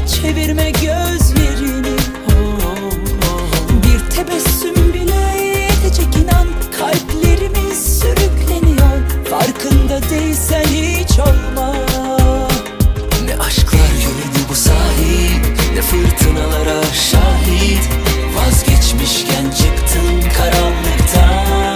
çevirme gözlerini. Bir tebessüm bile yetecek inan, kalplerimiz sürükleniyor. Farkında değilsen hiç olma. Ne aşklar gördü bu sahip, ne fırtınalara şahit. Vazgeçmişken çıktın karanlıktan.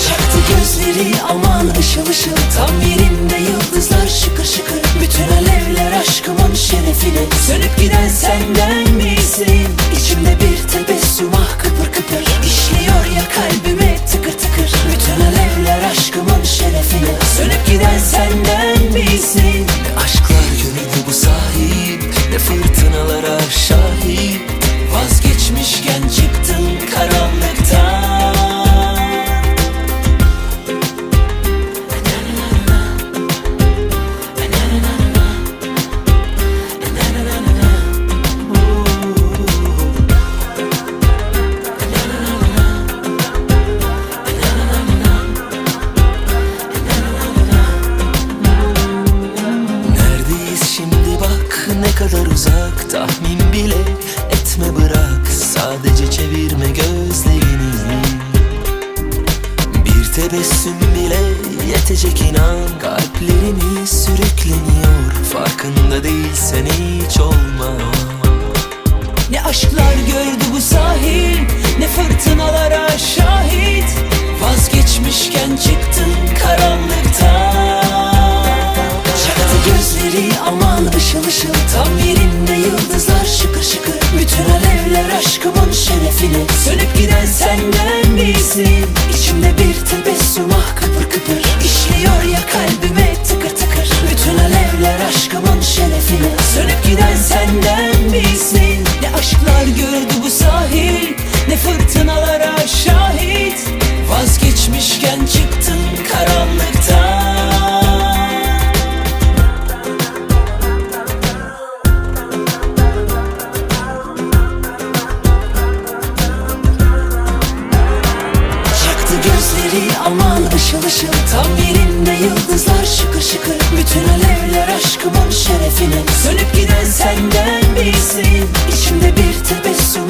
Çaktı gözleri aman ışıl ışıl, tam yerinde yıldızlar şıkır şıkır. Bütün alevler aşkımın şerefine, sönüp giden senden misin? İçimde bir tebessüm ah kıpır kıpır, işliyor ya kalbime tıkır tıkır. Bütün alevler aşkımın şerefine, sönüp giden senden misin? Ne aşklar gördü bu sahip, ne fırtınalara şahit. Vazgeçmişken çıktın karanlıktan. Ne kadar uzak tahmin bile etme, bırak sadece çevirme gözlerini. Bir tebessüm bile yetecek inan, kalplerimiz sürükleniyor. Farkında değilsen hiç olma. Ne aşklar gördü bu sahil, ne fırtınalara şahit. Vazgeçmişken çıktın karanlıktan. Çaktı gözleri aman ışıl ışıl, tam yerinde yıldızlar şıkır şıkır. Bütün alevler aşkımın şerefine, sönüp giden senden misin? İçimde bir tebessüm ah kıpır kıpır, işliyor ya kalbime tıkır tıkır. Bütün alevler aşkımın şerefine, sönüp giden senden misin? Ne aşklar gördü bu sahil, ne fırtınalara şahit. Vazgeçmişken çıktın karanlıktan. Gözleri aman ışıl ışıl, tam yerinde yıldızlar şıkır şıkır. Bütün alevler aşkımın şerefine, sönüp giden senden misin? İçimde bir tebessüm